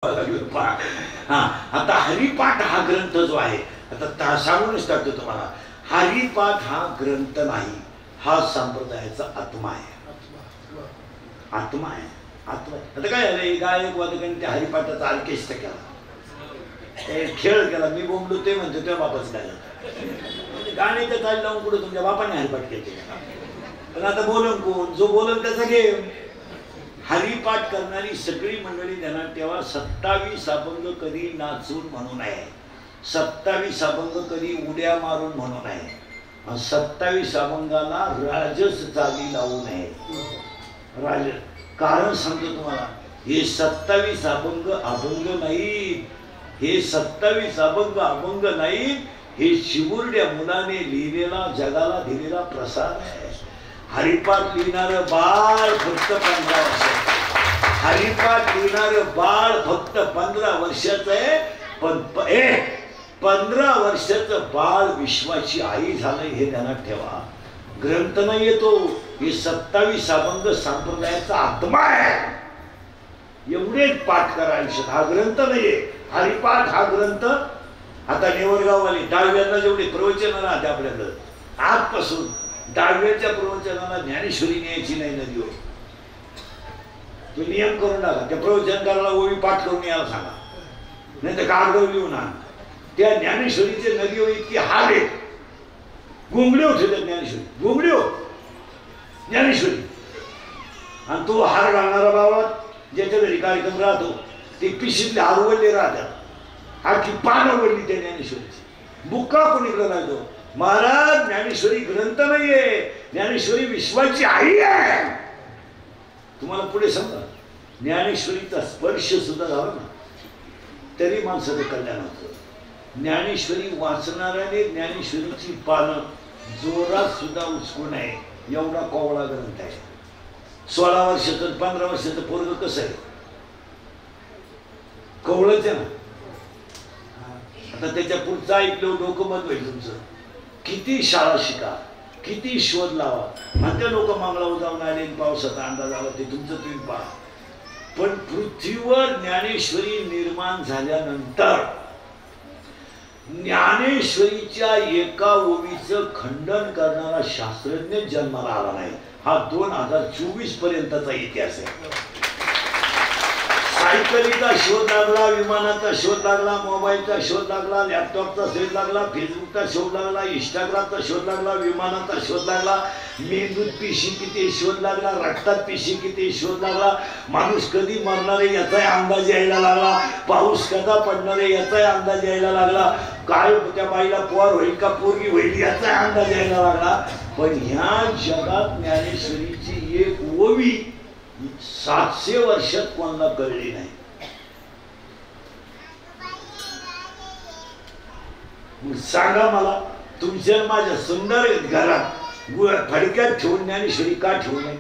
हा आता हरिपाठ हा ग्रंथ जो आहे, आता सांगूनच टाकतो तुम्हाला, हरिपाठ हा ग्रंथ नाही, हा संप्रदायाचा आत्मा आहे. आत्मा आहे, आत्मा. आता काय झालं, गायक वादकांनी त्या हरिपाठाचा ऑर्केस्ट्रा केला, खेळ केला. मी बोंबलो ते म्हणतो त्या बापाच काय झालं, गाण्याच्या ताल लावून कुठं तुमच्या बापाने हरिपाठ केले. पण आता बोलन कोण, जो बोलन त्याचा गेम. हरिपाठ करणारी सगळी मंडळी ध्यानात ठेवा, 27 अभंग कधी नाचून म्हणू नये, 27 अभंग कधी उड्या मारून म्हणू नये, 27 अभंगाला राजस चाली लावू नये. राज कारण सांगतो तुम्हाला, हे 27 अभंग अभंग नाही, हे 27 अभंग नाही, हे शिवुर्ड्या मुलाने लिहिलेला, जगाला दिलेला प्रसाद आहे. हरिपाठ लिहिणार बाळ फक्त 15 वर्षाचं, हरिपाठ लिहिणार बाळ फक्त 15 वर्षाचं आहे. पण 15 वर्षाचं बाळ विश्वाची आई झालंय हे ध्यानात ठेवा. ग्रंथ नाही येतो, हे 27 अभंग संप्रदायाचा आत्मा आहे. एवढेच पाठ करा आयुष्यात, हा ग्रंथ नाहीये. हरिपाठ हा ग्रंथ. आता नेवरगाववाले 10व्यांना जेवढे प्रवचन राहते आपल्याकडं, आजपासून 10व्याच्या प्रवचनाला ज्ञानेश्वरी न्यायची नाही नदीवर. तो नियम करून टाका, त्या प्रवचनकाराला ओवी पाठ करून यायला सांगा, नाही तर कागद लिहून आण. त्या ज्ञानेश्वरीचे नदीवर इतकी हाल आहे, गुंगडे होते त्या ज्ञानेश्वरी, गुंगडे हो ज्ञानेश्वरी. आणि तो हार घालणारा बाबा ज्याच्या घरी कार्यक्रम राहतो, ते पिशीतले हार वळले राहतात, आखी पानं वळली त्या ज्ञानेश्वरीची. बुक्का कोणीकडे राहतो, महाराज ज्ञानेश्वरी ग्रंथ नाहीये, ज्ञानेश्वरी विश्वाची आई आहे. तुम्हाला पुढे समजा, ज्ञानेश्वरीचा स्पर्श सुद्धा झाला ना तरी माणसाचं कल्याण होतं. ज्ञानेश्वरी वाचणाऱ्याने ज्ञानेश्वरीची पानं जोरात सुद्धा उचकू नये, एवढा कोवळा ग्रंथ आहे. 16 वर्षाचं 15 वर्षाचं पोरग कसं आहे, कोवळच आहे ना. आता त्याच्या पुढचं ऐकलं डोकं मत होईल तुमचं. किती शाळा शिका, किती शोध लावा, म्हणते लोक मंगळावर जाऊन आले, पावसाचा अंदाज आला, ते तुमचं तुम्ही पहा. पण पृथ्वीवर ज्ञानेश्वरी निर्माण झाल्यानंतर ज्ञानेश्वरीच्या एका ओवीचं खंडन करणारा शास्त्रज्ञ जन्माला आला नाही. हा 2024 पर्यंतचा इतिहास आहे. सायकलीचा शोध लागला, विमानाचा शोध लागला, मोबाईलचा शोध लागला, लॅपटॉपचा शोध लागला, फेसबुकचा शोध लागला, इंस्टाग्रामचा शोध लागला, विमानाचा शोध लागला, मेंदूत पेशी किती शोध लागला, रक्तात पेशी किती शोध लागला, माणूस कधी मरणार आहे याचाही अंदाज यायला लागला, पाऊस कदा पडणार आहे याचाही अंदाज यायला लागला, काय त्या बाईला पोर होईल का पोरगी होईल याचाही अंदाज यायला लागला. पण ह्या जगात ज्ञानेश्वरीची एक ओवी 700 वर्षात कोणाला कळली नाही. सांगा मला, तुमच्या माझ्या सुंदर घरात फडक्यात ठेवून ज्ञानेश्वरी का ठेवू नये?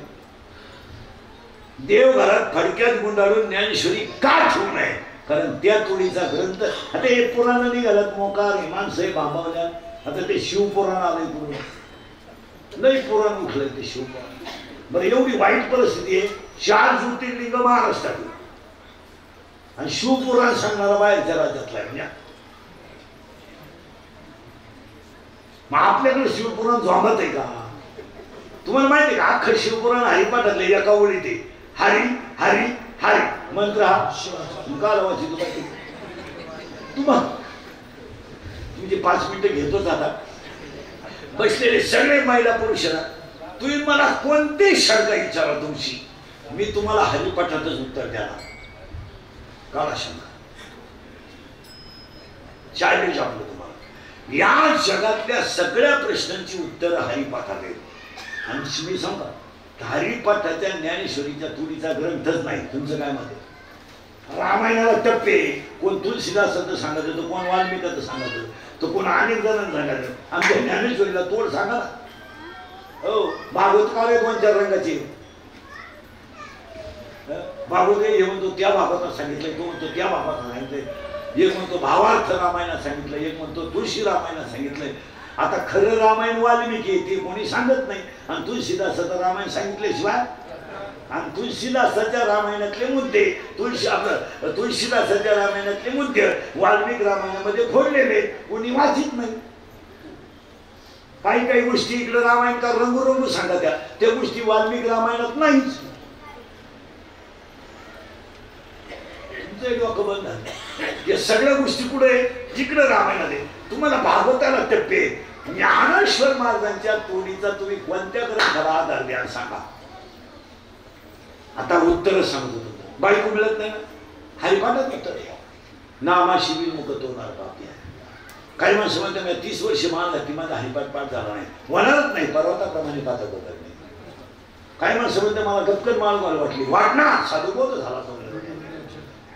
देव घरात फडक्यात गुंडाळून ज्ञानेश्वरी का ठेवू नये? कारण त्या तोडीचा ग्रंथ. आता हे पुराण निघालात मोकार हे माणसं हे बांबावल्या. आता ते शिवपुराण आलंय, पूर्ण लई पुराण उठलंय ते शिवपुराण. बरं, एवढी वाईट परिस्थिती आहे, 4 ज्योतिर्लिंग महाराष्ट्रात आणि शिवपुराण सांगणारा बाहेरच्या राज्यातला आहे. म्हणजे मग आपल्याकडे शिवपुराण जमत आहे का? तुम्हाला माहिती आहे का, अख्खं शिवपुराण हरिपाठातले एका ओळीत आहे, हरी हरी हरी मंत्र हा काल वाची. तुम्हाला तुमचे 5 मिनिटं घेतोच. आता बसलेले सगळे महिला पुरुष, तुम्ही मला कोणते शंका विचारा तुमची, मी तुम्हाला हरिपाठातच उत्तर द्याला. काळा शंका चॅलेंज आपलं तुम्हाला. या जगातल्या सगळ्या प्रश्नांची उत्तर हरिपाठात आहेत. आणि मी सांगा, हरिपाठाच्या ज्ञानेश्वरीच्या तुडीचा ग्रंथच नाही. तुमचं काय मत आहे? रामायणाला टप्पे, कोण तुलसीदासाचं सांगत होतं, कोण वाल्मिकाचं सांगत होतं, तो कोण अनेक जणांना सांगायचं. आमच्या ज्ञानेश्वरीला तोड सांगा ना. हो, भागवत काळ 2-4 रंगाचे. भागवत हे म्हणतो त्या भागात सांगितलंय, तो म्हणतो त्या भागात सांगितलंय, एक म्हणतो भावार्थ रामायणात सांगितलं, एक म्हणतो तुळशी रामायणात सांगितलंय. आता खरं रामायण वाल्मिकी ते कोणी सांगत नाही, आणि तुळशीदासाचं रामायण सांगितल्याशिवाय आणि तुळशीदासाच्या रामायणातले मुद्दे तुळशीदासाच्या रामायणातले मुद्दे वाल्मिक रामायणामध्ये फोडलेले, कोणी वाचित नाही. काही काही गोष्टी इकडे रामायणकार रंगू सांगतात, त्या गोष्टी वाल्मिक रामायणात नाहीच. डोकं बंद झालं. या सगळ्या गोष्टी कुठे जिकडे रामायणात आहे. तुम्हाला भागवताला टप्पे ज्ञानेश्वर महाराजांच्या तोडीचा तुम्ही कोणत्या ग्रंथाला आधार द्या सांगा. आता उत्तर सांगतो तुम्हाला. बायको मिळत नाही ना, हरिपाठात उत्तर आहे. नामाशी विमुख तोंडार बाप. काही माणसं म्हणतात मी 30 वर्ष मान लागते, माझा हरिपाठ पाठ झाला नाही, होणारच नाही, पर्वताप्रमाणे पाहता होत नाही. काही माणसं म्हणतात मला गपकन माळ वाटली, वाटणार साधू बोध झाला.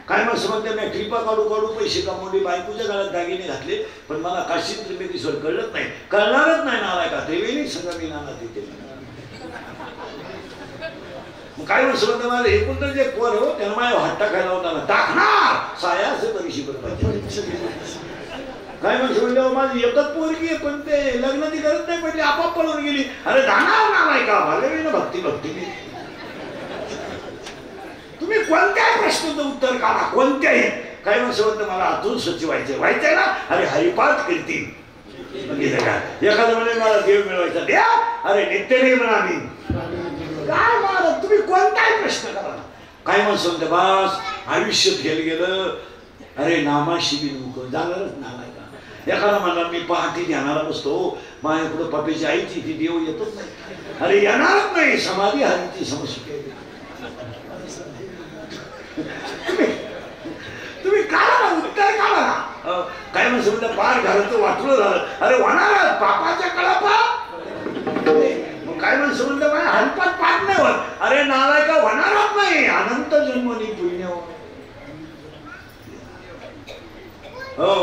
काय माणसं म्हणतात मी ट्रिपा काढू पैसे कमवले, बायकोच्या काळात दागिने घातले, पण मला काशी त्रिवेणीश्वर कळत नाही, कळणारच नाही. नाला का त्रिवेणी संघ मी नाना तिथे. मग काय माणसं म्हणतात मला एकूण तर जे पोर हो त्यांना माझ्या हट्टा खायला होता टाकणार साया असं तरीशी पाहिजे. काय म्हणतो म्हणजे माझी एकच पोरगी आहे, पण ते लग्न ती करत नाही, पडली आपाप पळून गेली. अरे जाणार ना नाही का भले ना भक्ती तुम्ही कोणत्याही प्रश्नाचं उत्तर काढा, कोणत्याही. काय म्हणतो मला आतून स्वच्छ व्हायचंय ना, अरे हरिपाठ करतील. एखादं म्हणे मला देव मिळवायचा, द्या. अरे नित्य नाही म्हणा मी काय मला, तुम्ही कोणताही प्रश्न करा. काय म्हणतो बस आयुष्य फेल गेलं, अरे नामाशी बिनमुख जाणारच नाला. एखादा म्हणला मी पहाटे ध्यानाला बसतो, माझ्या पुढे पप्पीची आईची ती देव येतच नाही. अरे येणारच नाही, समाधी हरीची समस्या. तुम्ही काढा उत्तर काढा. काय म्हणतो पार घराचं वाटलं झालं, अरे होणार पापाच्या कळापा. मग काय म्हणतो म्हणलं माझ्या हरिपाठ पाठ नाही होत, अरे नालाय का होणारच नाही, अनंत जन्मनी पुण्य. हो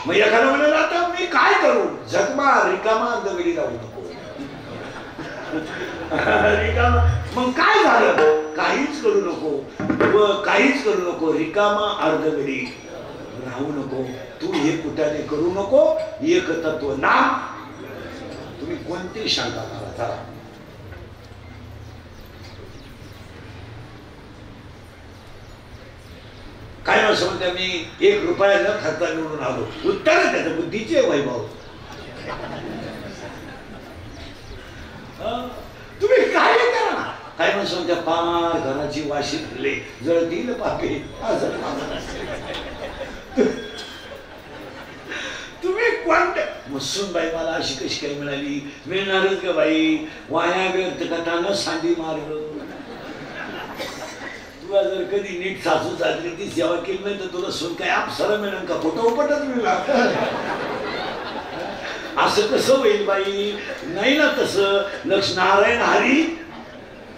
मग एखादा म्हणाला आता मी काय करू, जगमा रिकामा दगडी राहू नको. रिकामा मग काय झालं, काहीच करू नको, काहीच करू नको, रिकामा अर्धगडी राहू नको. तू हे कुठाने करू नको, एक तत्व नाम. तुम्ही कोणती शंका करा चला. काय असं म्हणते मी 1 रुपया न खर्चा निवडून आलो, उत्तर त्याचं बुद्धीचे वैभव. तुम्ही काय करा ना. काय म्हणतो म्हणते पार घराची वाशी फुले जळतील पापे. तुम्ही कोणते मसून बाई मला अशी कशी काही मिळाली, मिळणारच का बाई, वाया व्यर्थ कथानं सांडी मारलं. तुला जर कधी नीट सासू सासरी ती सेवा केली नाही तर तुला सून काय अप्सरा मिळेल का, फोटोपटच मिळणार. असं कसं होईल बाई, नाही ना तसं. लक्ष्मी नारायण हरी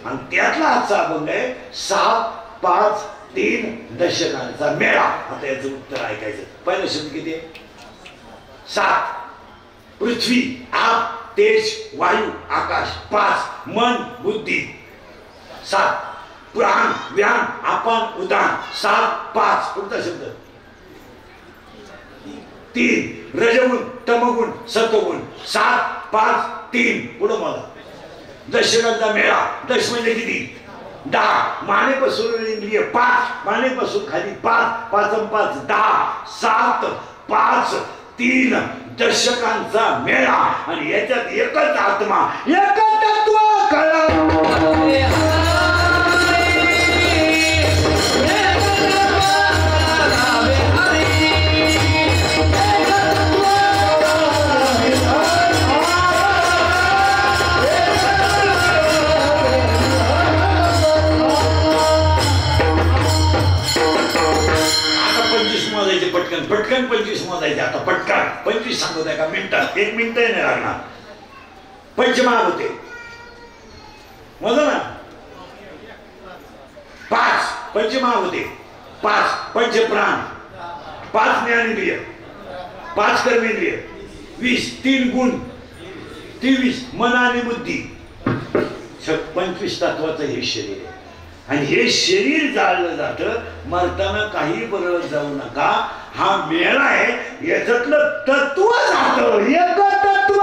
आणि त्यातला आजचा अभंग आहे 7, 5, 3 दशकांचा मेळा. आता याचं उत्तर ऐकायचं. पहिला शब्द किती आहे? 7. पृथ्वी, आप, तेज, वायू, आकाश. 5 मन, बुद्धी. 7 प्राण, व्यान, आपण, उदान. 7, 5 पुढचा शब्द 3 रजगुण, तमगुण, सत्वगुण. 7, 5, 3 पुढं मला दशकांचा मेळा. दश म्हणजे किती? 10. मानेपासून इंद्रिय 5, मानेपासून खाली 5, 5 आणि 5 10. 7, 5, 3 दशकांचा मेळा. आणि याच्यात एकच आत्मा, एकच तत्व कळलं. पटकन पटकन 25 मोजायचे. आता पटकन 25 सांगत आहे का मिनिटात? 1 मिनिट नाही लागणार. पंचमहाभूत होते मोजा ना. 5 पंचमहाभूत होते. 5 पंचप्राण. 5 ज्ञानेंद्रिय. 5 कर्मेंद्रिय. 20 3 गुण. 23 मन आणि बुद्धी. 25 तत्वाचं हे शरीर आहे. आणि हे शरीर जाळलं जातं. मरताना काही बरळत जाऊ नका. हा मेळा आहे, याच्यातलं तत्व जातं. एक तत्व.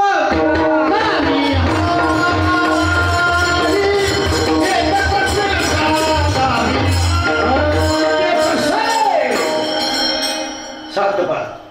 सात पाठ